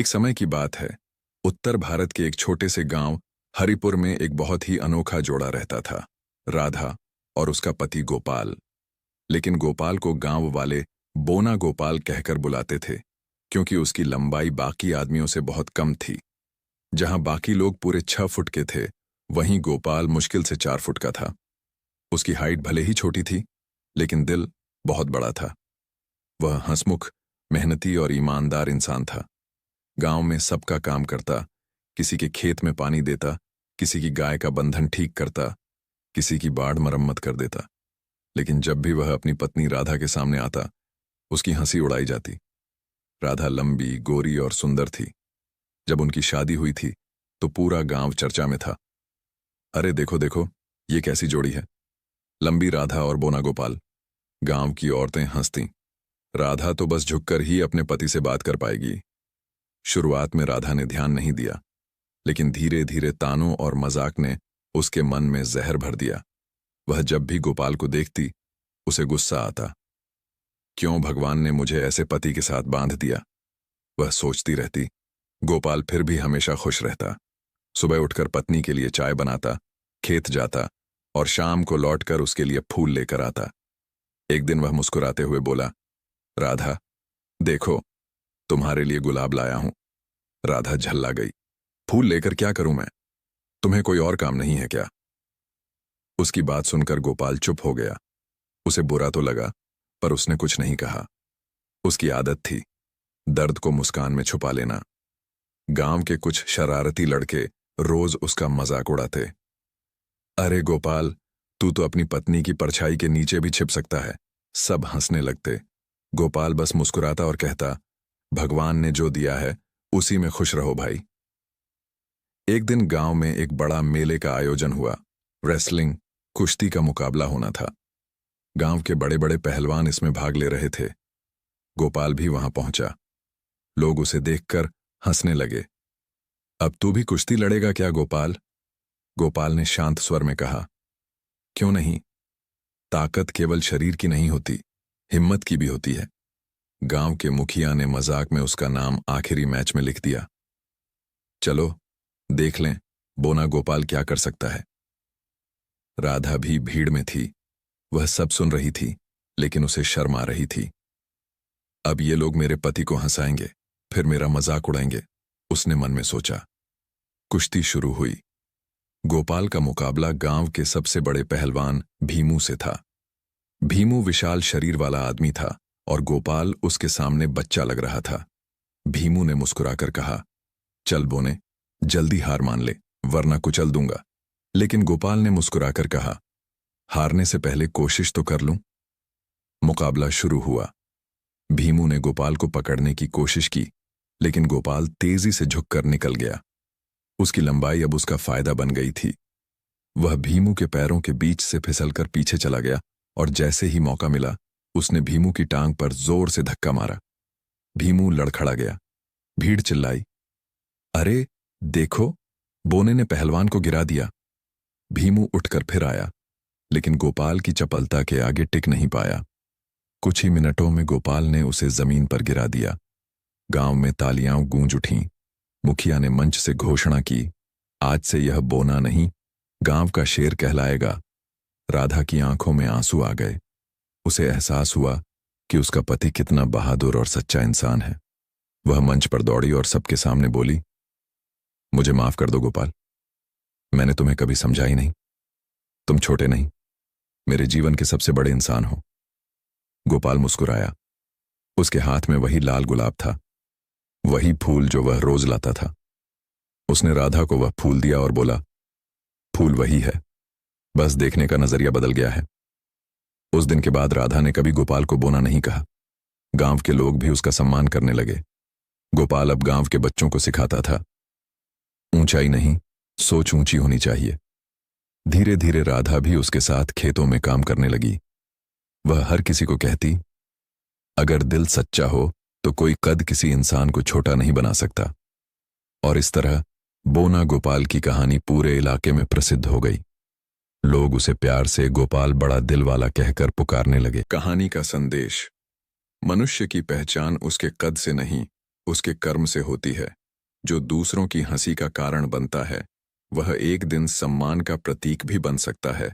एक समय की बात है। उत्तर भारत के एक छोटे से गांव हरिपुर में एक बहुत ही अनोखा जोड़ा रहता था, राधा और उसका पति गोपाल। लेकिन गोपाल को गांव वाले बोना गोपाल कहकर बुलाते थे, क्योंकि उसकी लंबाई बाकी आदमियों से बहुत कम थी। जहां बाकी लोग पूरे 6 फुट के थे, वहीं गोपाल मुश्किल से 4 फुट का था। उसकी हाइट भले ही छोटी थी, लेकिन दिल बहुत बड़ा था। वह हंसमुख, मेहनती और ईमानदार इंसान था। गांव में सबका काम करता, किसी के खेत में पानी देता, किसी की गाय का बंधन ठीक करता, किसी की बाड़ मरम्मत कर देता। लेकिन जब भी वह अपनी पत्नी राधा के सामने आता, उसकी हंसी उड़ाई जाती। राधा लंबी, गोरी और सुंदर थी। जब उनकी शादी हुई थी तो पूरा गांव चर्चा में था। अरे देखो देखो, ये कैसी जोड़ी है, लंबी राधा और बोना गोपाल। गांव की औरतें हंसतीं। राधा तो बस झुककर ही अपने पति से बात कर पाएगी। शुरुआत में राधा ने ध्यान नहीं दिया, लेकिन धीरे धीरे तानों और मजाक ने उसके मन में जहर भर दिया। वह जब भी गोपाल को देखती, उसे गुस्सा आता। क्यों भगवान ने मुझे ऐसे पति के साथ बांध दिया, वह सोचती रहती। गोपाल फिर भी हमेशा खुश रहता। सुबह उठकर पत्नी के लिए चाय बनाता, खेत जाता और शाम को लौटकर उसके लिए फूल लेकर आता। एक दिन वह मुस्कुराते हुए बोला, राधा, देखो, तुम्हारे लिए गुलाब लाया हूं। राधा झल्ला गई। फूल लेकर क्या करूं मैं? तुम्हें कोई और काम नहीं है क्या? उसकी बात सुनकर गोपाल चुप हो गया। उसे बुरा तो लगा, पर उसने कुछ नहीं कहा। उसकी आदत थी दर्द को मुस्कान में छुपा लेना। गांव के कुछ शरारती लड़के रोज उसका मजाक उड़ाते। अरे गोपाल, तू तो अपनी पत्नी की परछाई के नीचे भी छिप सकता है। सब हंसने लगते। गोपाल बस मुस्कुराता और कहता, भगवान ने जो दिया है उसी में खुश रहो भाई। एक दिन गांव में एक बड़ा मेले का आयोजन हुआ। रेसलिंग, कुश्ती का मुकाबला होना था। गांव के बड़े बड़े पहलवान इसमें भाग ले रहे थे। गोपाल भी वहां पहुंचा। लोग उसे देखकर हंसने लगे। अब तू भी कुश्ती लड़ेगा क्या गोपाल? गोपाल ने शांत स्वर में कहा, क्यों नहीं? ताकत केवल शरीर की नहीं होती, हिम्मत की भी होती है। गांव के मुखिया ने मजाक में उसका नाम आखिरी मैच में लिख दिया। चलो देख लें बोना गोपाल क्या कर सकता है। राधा भी भीड़ में थी। वह सब सुन रही थी, लेकिन उसे शर्म आ रही थी। अब ये लोग मेरे पति को हंसाएंगे, फिर मेरा मजाक उड़ाएंगे, उसने मन में सोचा। कुश्ती शुरू हुई। गोपाल का मुकाबला गांव के सबसे बड़े पहलवान भीमू से था। भीमू विशाल शरीर वाला आदमी था और गोपाल उसके सामने बच्चा लग रहा था। भीमू ने मुस्कुराकर कहा, चल बोने, जल्दी हार मान ले, वरना कुचल दूंगा। लेकिन गोपाल ने मुस्कुराकर कहा, हारने से पहले कोशिश तो कर लूं। मुकाबला शुरू हुआ। भीमू ने गोपाल को पकड़ने की कोशिश की, लेकिन गोपाल तेजी से झुककर निकल गया। उसकी लंबाई अब उसका फायदा बन गई थी। वह भीमू के पैरों के बीच से फिसलकर पीछे चला गया और जैसे ही मौका मिला, उसने भीमू की टांग पर जोर से धक्का मारा। भीमू लड़खड़ा गया। भीड़ चिल्लाई, अरे देखो, बोने ने पहलवान को गिरा दिया। भीमू उठकर फिर आया, लेकिन गोपाल की चपलता के आगे टिक नहीं पाया। कुछ ही मिनटों में गोपाल ने उसे जमीन पर गिरा दिया। गांव में तालियां गूंज उठीं। मुखिया ने मंच से घोषणा की, आज से यह बोना नहीं, गांव का शेर कहलाएगा। राधा की आंखों में आंसू आ गए। उसे एहसास हुआ कि उसका पति कितना बहादुर और सच्चा इंसान है। वह मंच पर दौड़ी और सबके सामने बोली, मुझे माफ कर दो गोपाल, मैंने तुम्हें कभी समझा ही नहीं। तुम छोटे नहीं, मेरे जीवन के सबसे बड़े इंसान हो। गोपाल मुस्कुराया। उसके हाथ में वही लाल गुलाब था, वही फूल जो वह रोज लाता था। उसने राधा को वह फूल दिया और बोला, फूल वही है, बस देखने का नजरिया बदल गया है। उस दिन के बाद राधा ने कभी गोपाल को बोना नहीं कहा। गांव के लोग भी उसका सम्मान करने लगे। गोपाल अब गांव के बच्चों को सिखाता था, ऊंचाई नहीं, सोच ऊंची होनी चाहिए। धीरे धीरे राधा भी उसके साथ खेतों में काम करने लगी। वह हर किसी को कहती, अगर दिल सच्चा हो तो कोई कद किसी इंसान को छोटा नहीं बना सकता। और इस तरह बोना गोपाल की कहानी पूरे इलाके में प्रसिद्ध हो गई। लोग उसे प्यार से गोपाल बड़ा दिल वाला कहकर पुकारने लगे। कहानी का संदेश, मनुष्य की पहचान उसके कद से नहीं, उसके कर्म से होती है। जो दूसरों की हंसी का कारण बनता है, वह एक दिन सम्मान का प्रतीक भी बन सकता है।